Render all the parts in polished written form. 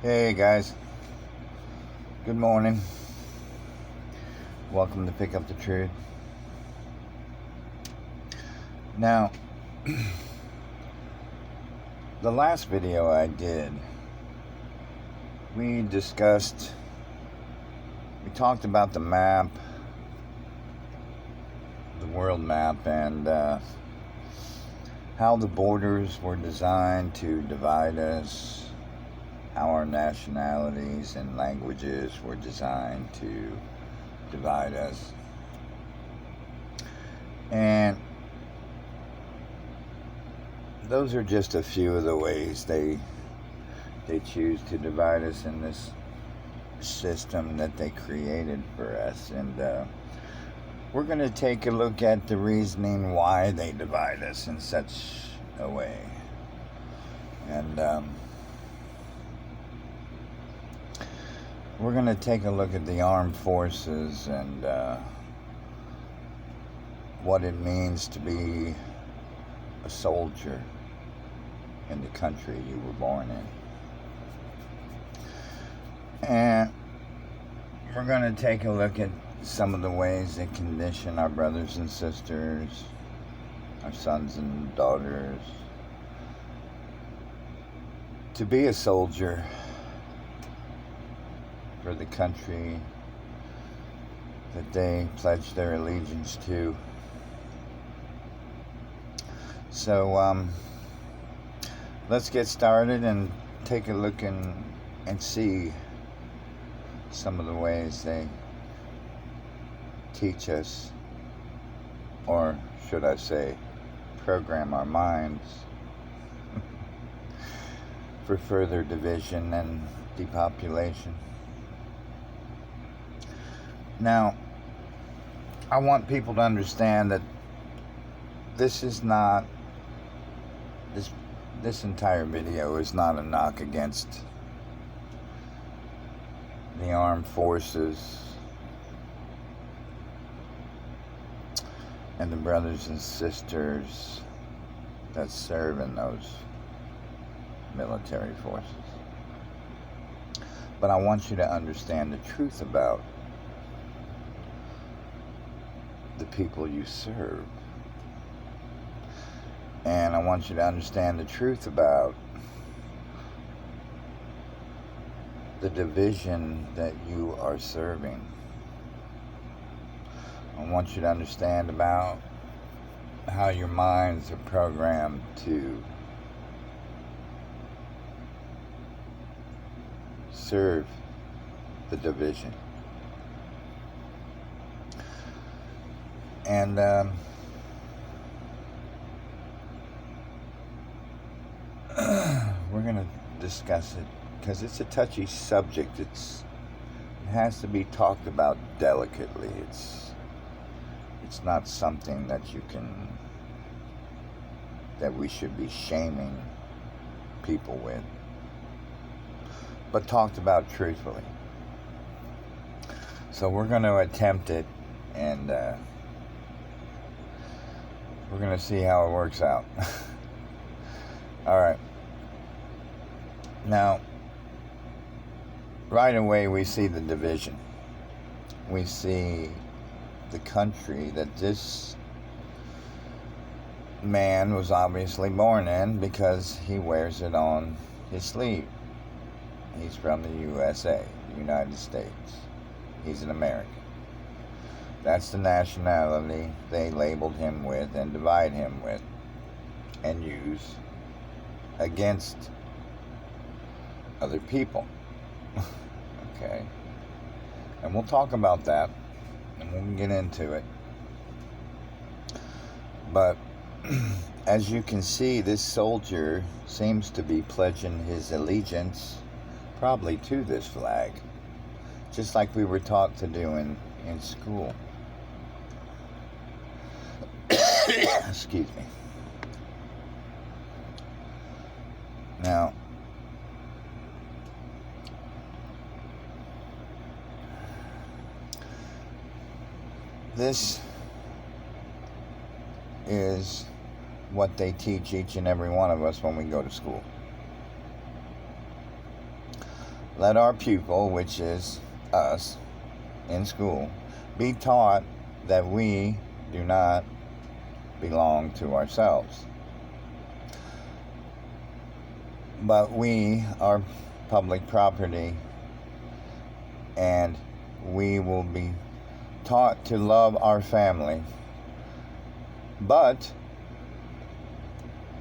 Hey guys, good morning. Welcome to Pick Up the Truth. Now, the last video I did, we talked about the map, the world map, and how the borders were designed to divide us, how our nationalities and languages were designed to divide us. And those are just a few of the ways they choose to divide us in this system that they created for us. And we're going to take a look at the reasoning why they divide us in such a way. And we're going to take a look at the armed forces and what it means to be a soldier in the country you were born in. And we're going to take a look at some of the ways they condition our brothers and sisters, our sons and daughters, to be a soldier for the country that they pledge their allegiance to. So let's get started and take a look and see some of the ways they teach us, or should I say, program our minds for further division and depopulation. Now, I want people to understand that this entire video is not a knock against the armed forces and the brothers and sisters that serve in those military forces. But I want you to understand the truth about the people you serve. And I want you to understand the truth about the division that you are serving. I want you to understand about how your minds are programmed to serve the division. And we're going to discuss it because it's a touchy subject. It has to be talked about delicately. It's not something that we should be shaming people with, but talked about truthfully. So we're going to attempt it, and we're going to see how it works out. All right. Now, right away we see the division. We see the country that this man was obviously born in because he wears it on his sleeve. He's from the USA, the United States. He's an American. That's the nationality they labeled him with and divide him with and use against other people. Okay? And we'll talk about that and we'll get into it. But as you can see, this soldier seems to be pledging his allegiance probably to this flag, just like we were taught to do in school. Excuse me. Now, this is what they teach each and every one of us when we go to school. let our pupil, which is us in school, be taught that we do not belong to ourselves, but we are public property, and we will be taught to love our family, but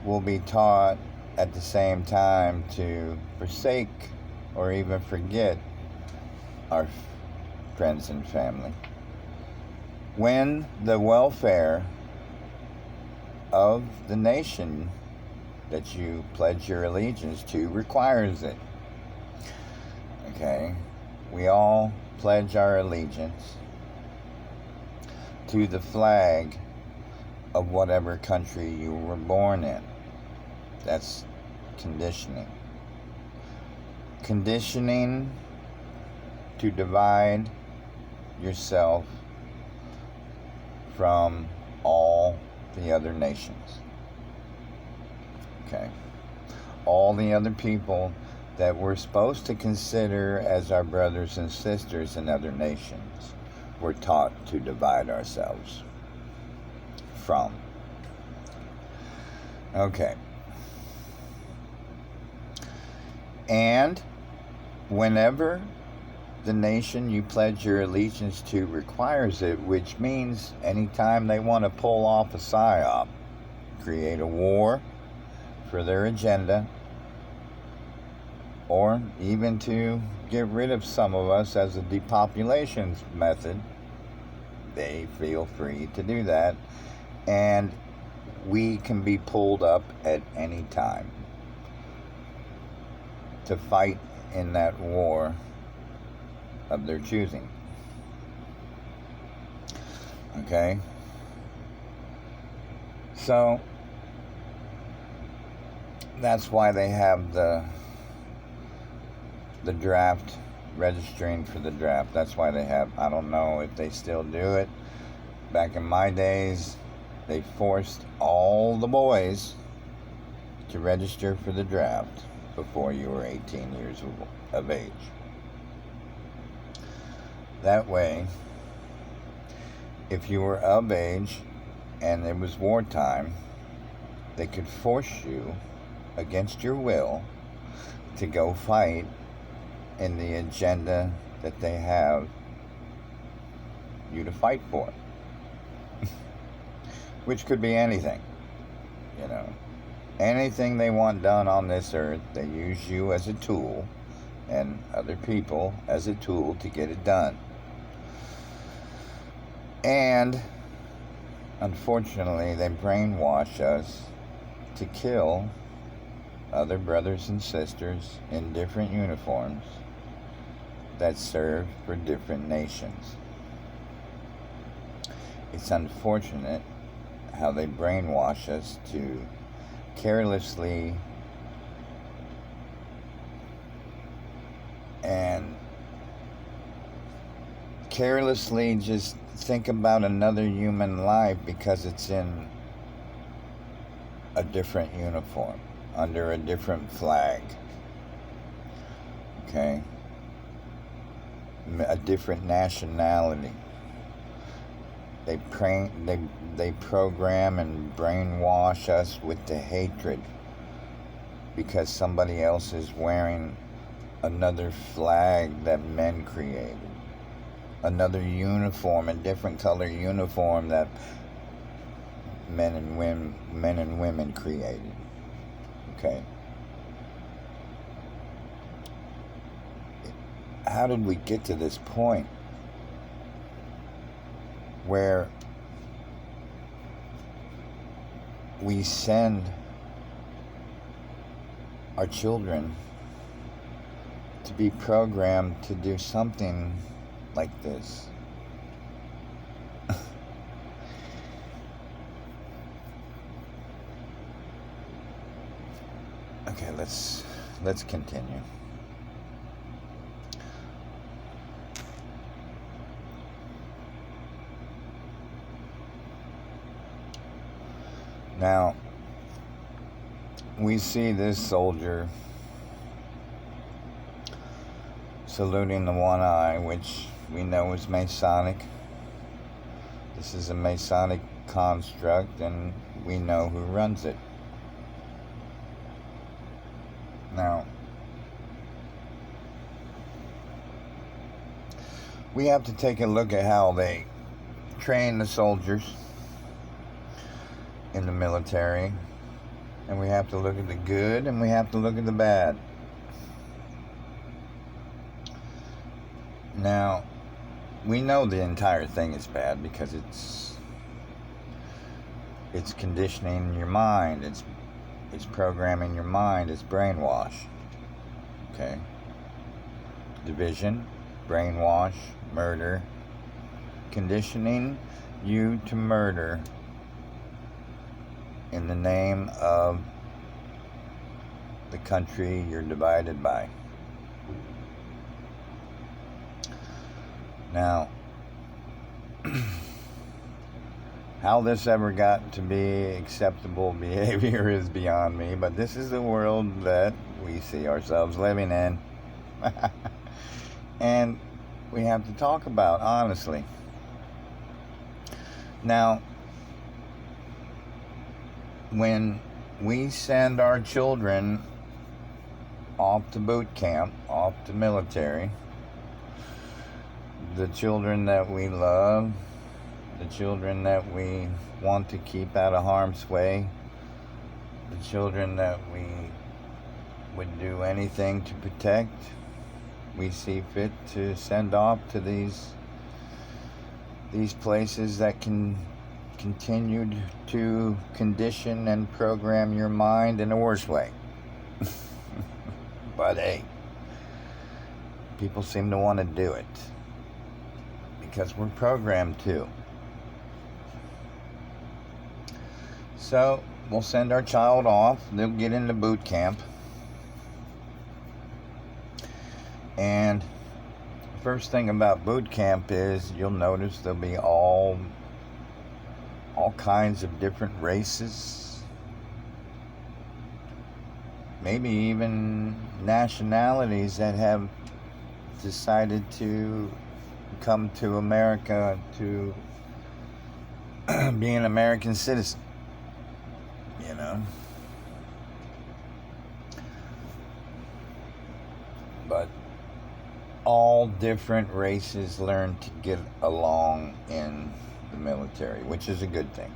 will be taught at the same time to forsake or even forget our friends and family, when the welfare of the nation that you pledge your allegiance to requires it. Okay? We all pledge our allegiance to the flag of whatever country you were born in. That's conditioning. Conditioning to divide yourself from all the other nations. Okay? All the other people that we're supposed to consider as our brothers and sisters in other nations, we're taught to divide ourselves from. Okay. And whenever the nation you pledge your allegiance to requires it, which means anytime they want to pull off a psyop, create a war for their agenda, or even to get rid of some of us as a depopulation method, they feel free to do that, and we can be pulled up at any time to fight in that war of their choosing. Okay? So that's why they have the draft, registering for the draft. That's why they have, I don't know if they still do it. Back in my days, they forced all the boys to register for the draft before you were 18 years of age. That way, if you were of age and it was wartime, they could force you against your will to go fight in the agenda that they have you to fight for. Which could be anything, you know. Anything they want done on this earth, they use you as a tool and other people as a tool to get it done. And unfortunately, they brainwash us to kill other brothers and sisters in different uniforms that serve for different nations. It's unfortunate how they brainwash us to carelessly just think about another human life because it's in a different uniform, under a different flag. Okay? A different nationality. They program and brainwash us with the hatred because somebody else is wearing another flag that men created. Another uniform, a different color uniform that men and women created. Okay? How did we get to this point where we send our children to be programmed to do something like this? Okay, let's continue. Now, we see this soldier saluting the one eye, which we know is Masonic. This is a Masonic construct, and we know who runs it. Now, we have to take a look at how they train the soldiers in the military, and we have to look at the good and we have to look at the bad. Now, we know the entire thing is bad because it's conditioning your mind, it's programming your mind, it's brainwash. Okay? Division, brainwash, murder, conditioning you to murder in the name of the country you're divided by. Now, how this ever got to be acceptable behavior is beyond me, but this is the world that we see ourselves living in. And we have to talk about, honestly. Now, when we send our children off to boot camp, off to military, the children that we love, the children that we want to keep out of harm's way, the children that we would do anything to protect, we see fit to send off to these places that can continue to condition and program your mind in a worse way. But hey, people seem to want to do it because we're programmed to. So we'll send our child off, they'll get into boot camp, and the first thing about boot camp is you'll notice there'll be all kinds of different races, maybe even nationalities that have decided to come to America to be an American citizen, you know. But all different races learn to get along in the military, which is a good thing.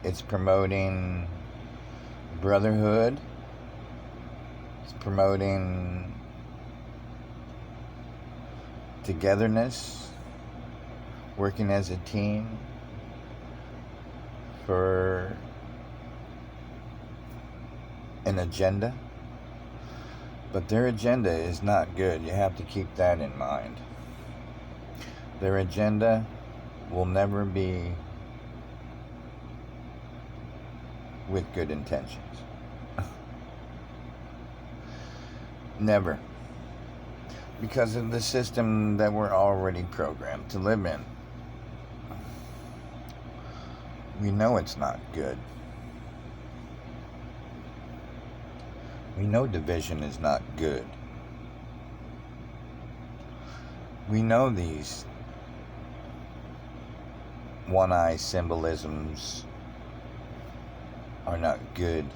It's promoting brotherhood. It's promoting togetherness, working as a team for an agenda. But their agenda is not good. You have to keep that in mind. Their agenda will never be with good intentions. Never. Because of the system that we're already programmed to live in. We know it's not good. We know division is not good. We know these one-eye symbolisms are not good.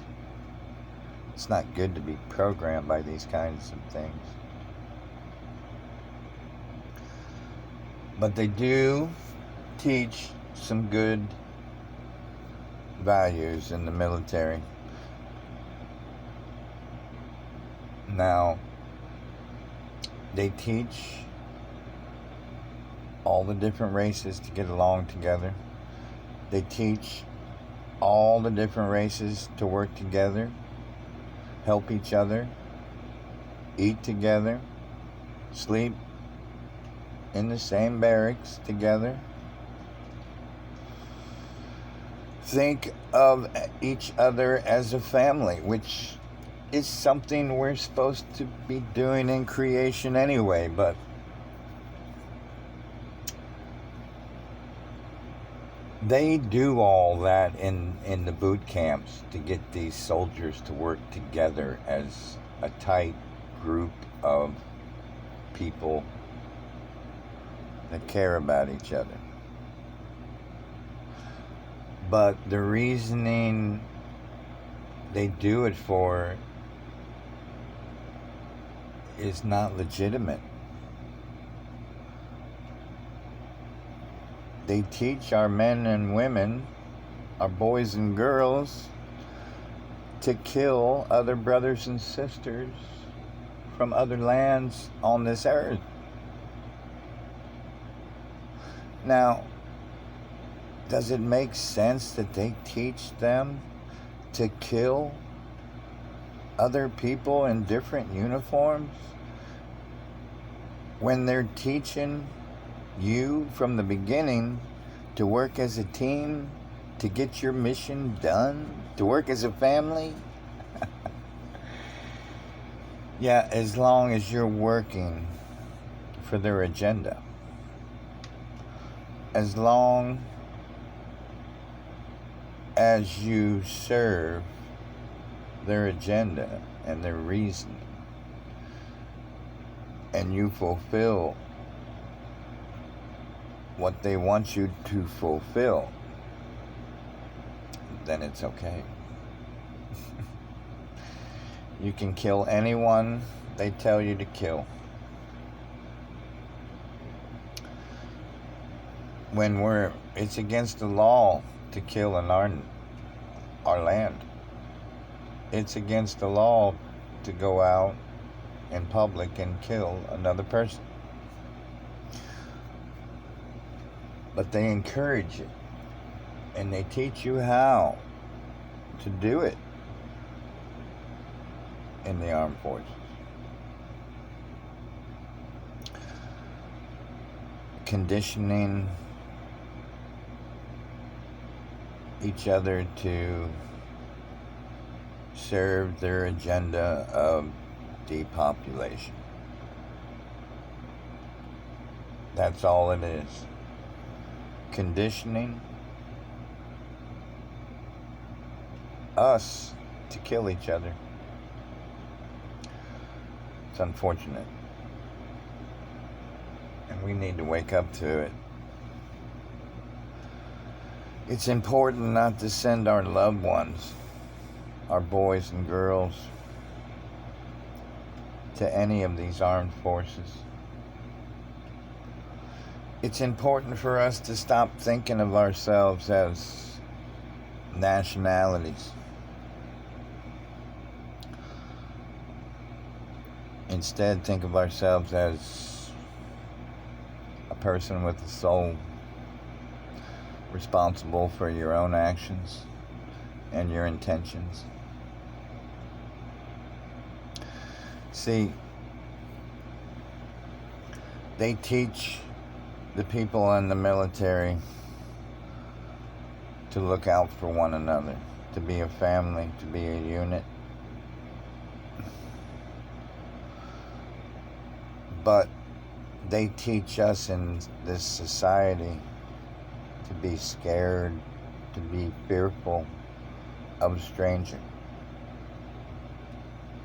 It's not good to be programmed by these kinds of things. But they do teach some good values in the military. Now, they teach all the different races to get along together. They teach all the different races to work together, help each other, eat together, sleep in the same barracks together. Think of each other as a family, which is something we're supposed to be doing in creation anyway, but they do all that in the boot camps to get these soldiers to work together as a tight group of people that care about each other. But the reasoning they do it for is not legitimate. They teach our men and women, our boys and girls, to kill other brothers and sisters from other lands on this earth. Now, does it make sense that they teach them to kill other people in different uniforms when they're teaching you from the beginning to work as a team, to get your mission done, to work as a family? Yeah, as long as you're working for their agenda. As long as you serve their agenda and their reason, and you fulfill what they want you to fulfill, then it's okay. You can kill anyone they tell you to kill. When it's against the law to kill in our land. It's against the law to go out in public and kill another person. But they encourage it, and they teach you how to do it in the armed forces. Conditioning each other to serve their agenda of depopulation. That's all it is. Conditioning us to kill each other. It's unfortunate. And we need to wake up to it. It's important not to send our loved ones, our boys and girls, to any of these armed forces. It's important for us to stop thinking of ourselves as nationalities. Instead, think of ourselves as a person with a soul, responsible for your own actions and your intentions. See, they teach the people in the military to look out for one another, to be a family, to be a unit. But they teach us in this society to be scared, to be fearful of a stranger.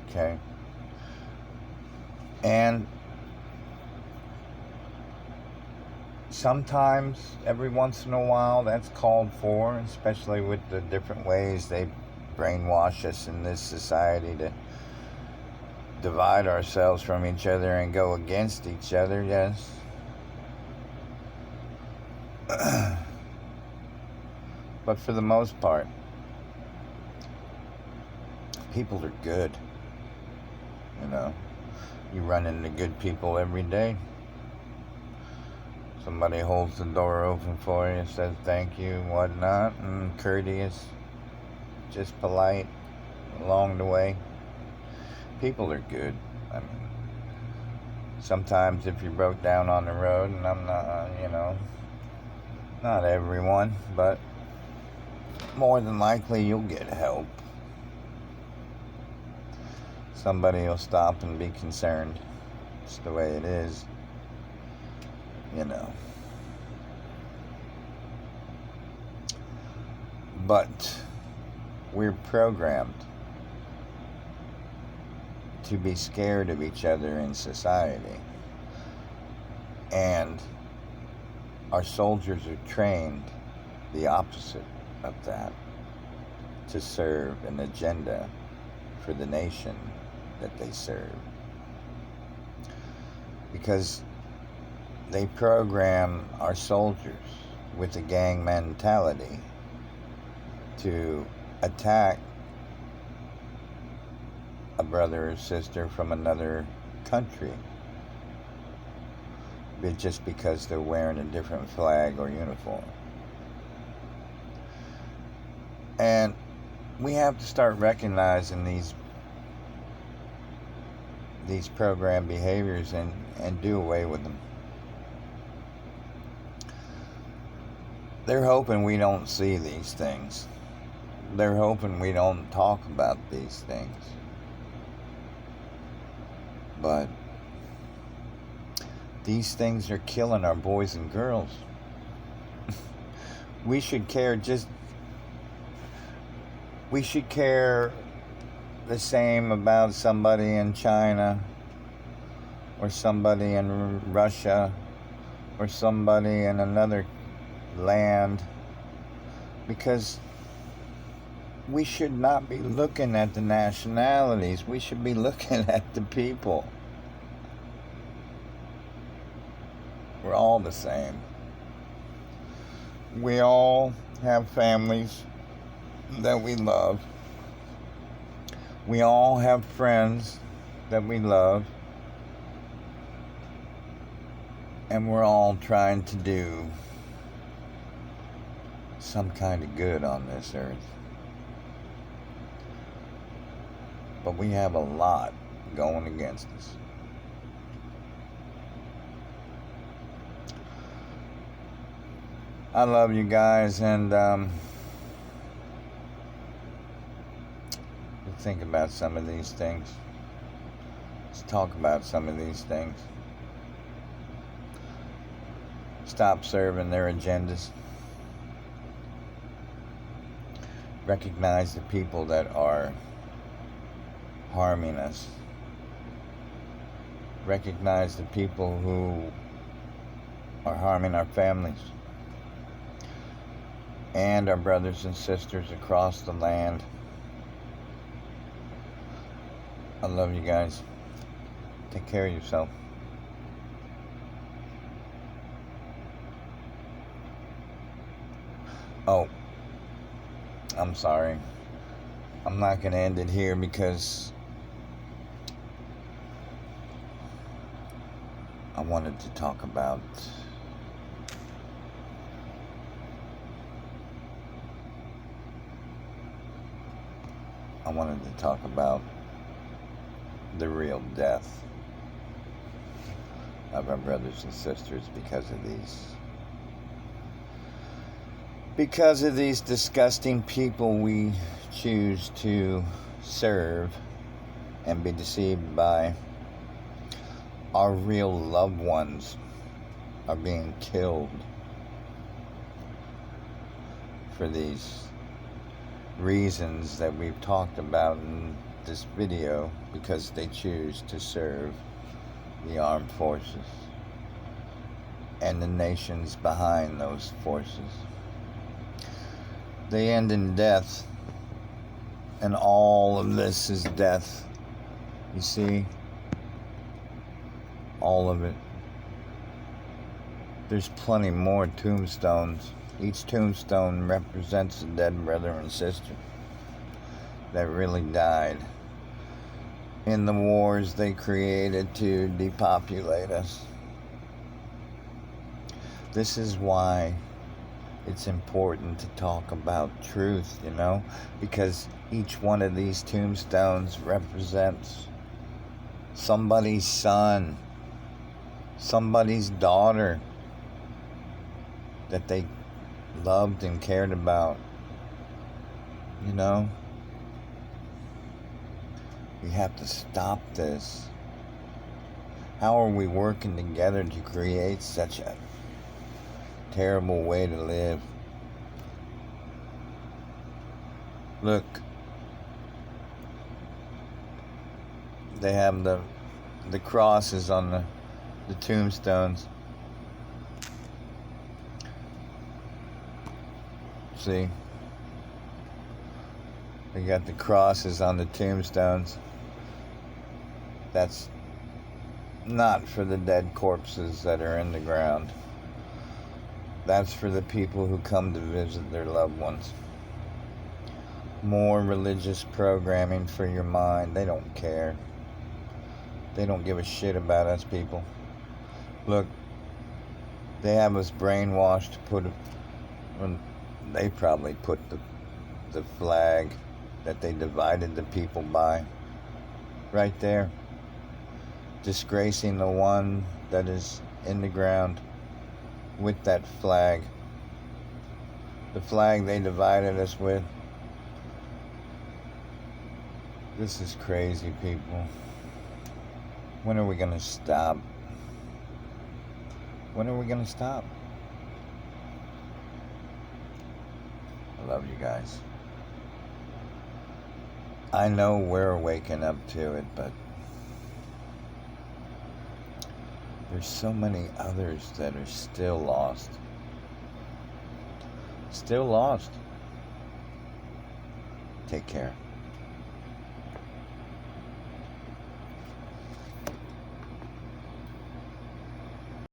Okay? And sometimes, every once in a while, that's called for, especially with the different ways they brainwash us in this society to divide ourselves from each other and go against each other, yes. But for the most part, people are good. You know, you run into good people every day. Somebody holds the door open for you, says thank you, whatnot, and courteous, just polite along the way. People are good. I mean, sometimes if you broke down on the road, and I'm not, not everyone, but more than likely you'll get help. Somebody will stop and be concerned. It's the way it is. But we're programmed to be scared of each other in society. And our soldiers are trained the opposite of that, to serve an agenda for the nation that they serve. Because they program our soldiers with a gang mentality to attack a brother or sister from another country, but just because they're wearing a different flag or uniform. And we have to start recognizing these program behaviors and do away with them. They're hoping we don't see these things. They're hoping we don't talk about these things. But these things are killing our boys and girls. We should care the same about somebody in China, or somebody in Russia, or somebody in another land, because we should not be looking at the nationalities. We should be looking at the people. We're all the same. We all have families that we love. We all have friends that we love. And we're all trying to do some kind of good on this earth. But we have a lot going against us. I love you guys, and think about some of these things. Let's talk about some of these things. Stop serving their agendas. Recognize the people that are harming us. Recognize the people who are harming our families and our brothers and sisters across the land. I love you guys. Take care of yourself. Oh, I'm sorry. I'm not going to end it here because I wanted to talk about the real death of our brothers and sisters because of these disgusting people we choose to serve and be deceived by. Our real loved ones are being killed for these reasons that we've talked about in this video, because they choose to serve the armed forces and the nations behind those forces. They end in death, and all of this is death. You see? All of it. There's plenty more tombstones. Each tombstone represents a dead brother and sister that really died in the wars they created to depopulate us. This is why it's important to talk about truth, because each one of these tombstones represents somebody's son, somebody's daughter that they loved and cared about. We have to stop this. How are we working together to create such a terrible way to live? Look, they have the crosses on the tombstones. See? They got the crosses on the tombstones. That's not for the dead corpses that are in the ground. That's for the people who come to visit their loved ones. More religious programming for your mind. They don't care. They don't give a shit about us people. Look, they have us brainwashed to put, when they probably put the flag that they divided the people by right there, disgracing the one that is in the ground with that flag, the flag they divided us with. This is crazy, people. When are we gonna stop? When are we gonna stop? I love you guys. I know we're waking up to it, but there's so many others that are still lost. Still lost. Take care.